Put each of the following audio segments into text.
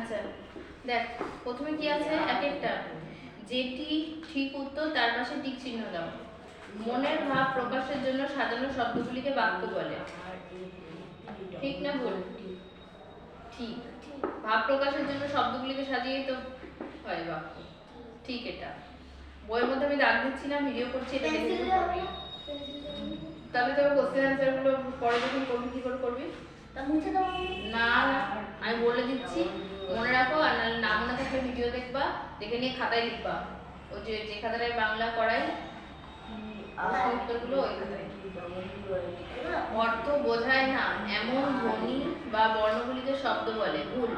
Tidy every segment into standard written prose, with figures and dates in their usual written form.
আচ্ছা দেখ, প্রথমে কি আছে এক একটা, যেটি ঠিক উত্তর তার পাশে টিক চিহ্ন দাও। মনের ভাব প্রকাশের জন্য সাজানো শব্দগুলিকে বাক্য বলে। ঠিক না ভুল? ঠিক। ভাব প্রকাশের জন্য শব্দগুলিকে সাজিয়েই তো হয় বাক্য। ঠিক। এটা বইয়ের মধ্যে আমি দাগ দিচ্ছিলাম, ভিডিও করছি, এটা দেখে করবি। তাহলে তোর কোশ্চেন অ্যান্সার গুলো পরে যখন করবি কি করে করবি? না আমি বলে দিচ্ছি, মনে রাখো। আর না মনে থাকলে ভিডিও দেখবা, দেখে নিয়ে খাতায় লিখবা। ওই যে খাতাটায় বাংলা করাই উত্তরগুলো ওই খাতায়। অর্থ বোঝায় না এমন ধ্বনি বা বর্ণগুলিকে শব্দ বলে। ভুল।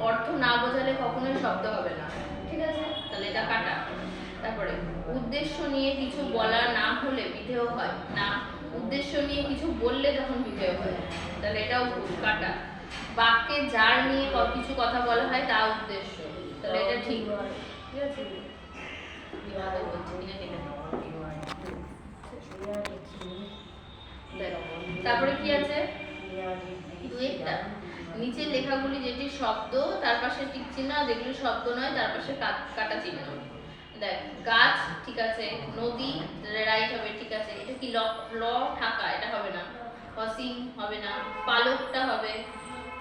অর্থ না বোঝালে কখনোই শব্দ হবে না। ঠিক আছে, তাহলে এটা কাটা। তারপরে উদ্দেশ্য নিয়ে কিছু বলা না হলে বিধেয় হয় না, উদ্দেশ্য নিয়ে কিছু বললে যখন বিধেয় হয়, তাহলে এটাও ভুল, কাটা। বাক্যে যার নিয়ে কিছু কথা বলা হয় তা উদ্দেশ্য, তাহলে এটা ঠিক। ঠিক আছে, তারপরে কি আছে দুইটা, নিচের লেখাগুলি যেটি শব্দ তার পাশে টিক চিহ্ন, যেগুলি শব্দ নয় তার পাশে কাটা চিহ্ন। দেখ, গাছ ঠিক আছে, নদী রাইট হবে, ঠিক আছে। এটা কি ল ঠাকা, এটা হবে না। অসীম হবে না, পালকটা হবে,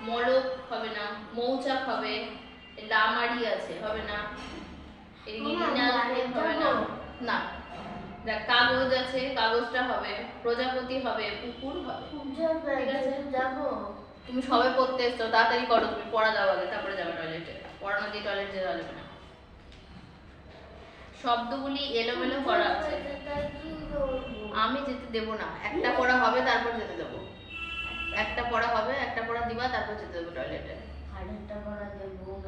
মলক হবে না, মৌচাক হবে, লামারি আছে হবে না, হবে না। না, দেখ কাগজ আছে, কাগজটা হবে, প্রজাপতি হবে, পুকুর হবে। ঠিক আছে, তুমি সবে পড়তে এসছো, তাড়াতাড়ি করো, তুমি পড়া দাও আগে, তারপরে যাবে টয়লেটে। পড়ানো দিয়ে টয়লেটে যাওয়া যাবে না। শব্দগুলি এলোমেলো করা আছে, আমি যেতে দেব না। একটা পড়া হবে তারপর যেতে দেবো। একটা পড়া হবে, একটা পড়া দিবা, তারপর যেতে দেবো টয়লেটে।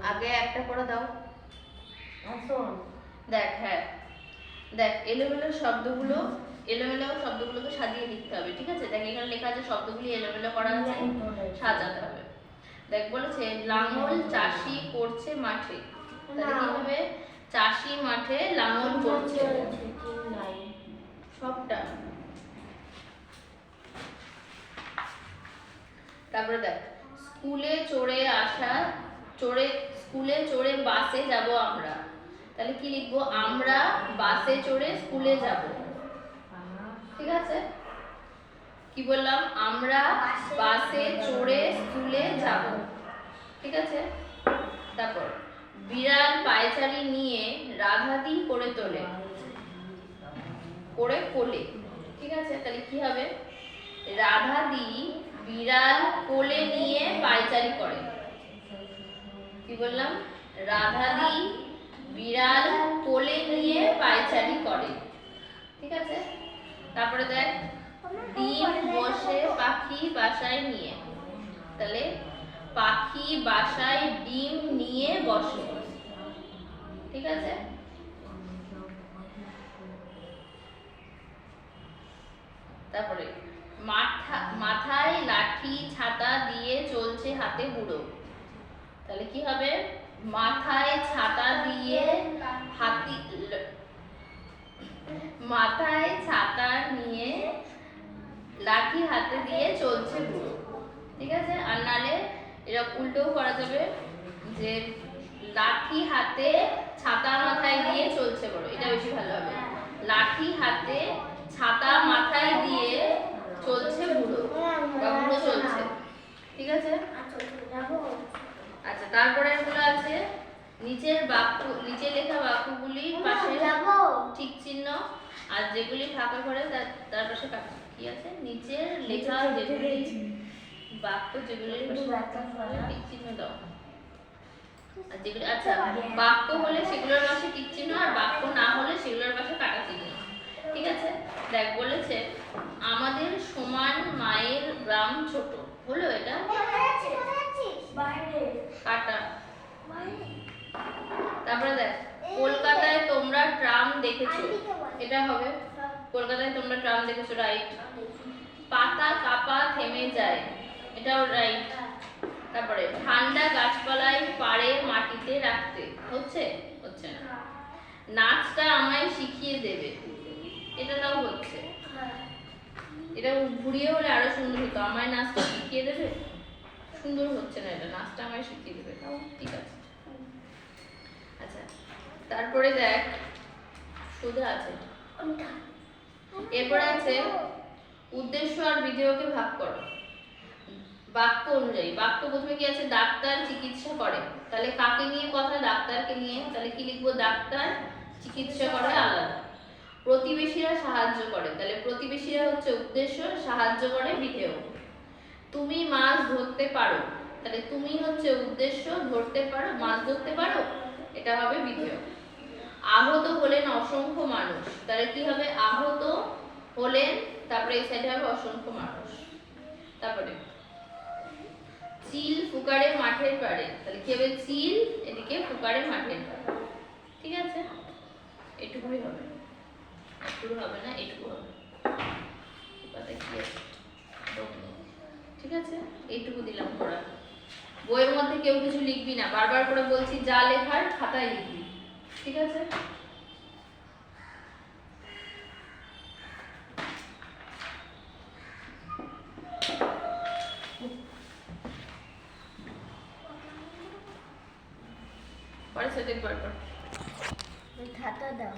আগে একটা পড়া দাও। দেখ, হ্যাঁ দেখ, এলোমেলো শব্দগুলোকে সাজিয়ে লিখতে হবে। ঠিক আছে, দেখ এখানে লেখা আছে শব্দগুলি এলোমেলো করা আছে, সাজাতে হবে। দেখ বলেছে লাঙল চাষি করছে মাঠে, তাহলে কি হবে? চাষি মাঠে লাঙল করছে, সবটা। তারপরে দেখ, স্কুলে চড়ে বাসে যাব আমরা, তাহলে কি লিখবো? আমরা বাসে চড়ে স্কুলে যাব। ঠিক আছে, কি বললাম? আমরা বাসে চড়ে স্কুলে যাব। ঠিক আছে, তারপর বিড়াল পায়চারি নিয়ে রাধাদি করে তোলে, করে কোলে। ঠিক আছে, তাহলে কি হবে? রাধাদি বিড়াল কোলে নিয়ে পায়চারি করে। কি বললাম? রাধাদি বিড়াল কোলে নিয়ে পায়চারি করে। ঠিক আছে, তারপরে দেখ, ডিম বসে পাখি বাসায় নিয়ে, তাহলে পাখি বাসায় ডিম নিয়ে বসে। ঠিক আছে, তারপরে মাথায় লাঠি ছাতা দিয়ে চলছে হাতে বুড়ো, তাহলে কি হবে? মাথায় ছাতা নিয়ে লাঠি হাতে দিয়ে চলছে বুড়ো। ঠিক আছে, আর নালে এরা উল্টো করা যাবে, যে লাঠি হাতে ছাতা মাথায় দিয়ে চলছে বড়, এটা বেশি ভালো হবে। লাঠি হাতে ছাতা মাথায় দিয়ে চলছে বুড়ো, বা বুড়ো চলছে। ঠিক আছে, আচ্ছা তারপরে এগুলো আছে নিচে লেখা বাক্যগুলি পাশে ঠিক চিহ্ন, আর যেগুলি ফাঁকা করে তার পাশে কাটা। কি আছে? নিচের লেখা যেগুলি বাক্য, যেগুলির পাশে ঠিক চিহ্ন দাও। আর যেগুলি, আচ্ছা বাক্য হলে সেগুলোর পাশে টিক চিহ্ন, আর বাক্য না হলে সেগুলোর পাশে কাটা চিহ্ন। ঠিক আছে, দেখ বলেছে আমাদের সমান মায়ের গ্রাম ছোট, হলো এটা কাটা। তারপরে দেখ, কলকাতায় তোমরা ট্রাম দেখেছো, এটা হবে কলকাতায় তোমরা ট্রাম দেখেছো, রাইট। পাতা কাপা থেমে যায়, এটাও রাইট। তারপরে ঠান্ডা গাছপালায় পাড়ে মাটিতে রাখতে, হচ্ছে না। নাচটা আমায় শিখিয়ে দেবে, এটাও হচ্ছে। এটা ঘুরিয়ে হলে আরো সুন্দর হতো, আমায় নাচটা শিখিয়ে দেবে। সুন্দর হচ্ছে না, এটা নাচটা আমায় শিখিয়ে দেবে, তাও ঠিক আছে। আচ্ছা, তারপরে দেখ সুধা আছে, এরপরে আছে উদ্দেশ্য আর বিধেয়কে ভাগ করো বাক্য অনুযায়ী। বাক্য প্রথমে কি আছে? ডাক্তার চিকিৎসা করে, তাহলে কাকে নিয়ে কথা? ডাক্তারকে নিয়ে, তাহলে কি লিখবো? ডাক্তার চিকিৎসা করে আলাদা। প্রতিবেশীরা সাহায্য করে, তাহলে প্রতিবেশীরা হচ্ছে উদ্দেশ্য, সাহায্য করে বিধেয়। তুমি মাছ ধরতে পারো, তাহলে তুমি হচ্ছে উদ্দেশ্য, ধরতে পারো, মাছ ধরতে পারো, এটা হবে বিধেয়। আহত হলেন অসংখ্য মানুষ, তাহলে কি হবে? আহত হলেন, তারপরে এই সাইডে হবে অসংখ্য মানুষ। তারপরে চিল ফুকারে মাঠের পাড়ে, তাহলে কি হবে? চিল, এদিকে ফুকারে মাঠের পাড়ে। ঠিক আছে, এটুকুই হবে, এটুকু হবে না, এটুকু হবে। কথা কি আছে? ঠিক আছে, এইটুকু দিলাম পড়া। বইয়ের মধ্যে কেউ কিছু লিখবি না, বারবার করে বলছি, যা লেখার খাতায় লিখবি। ঠিক আছে, পরে সেটা একবার খাতা দাও।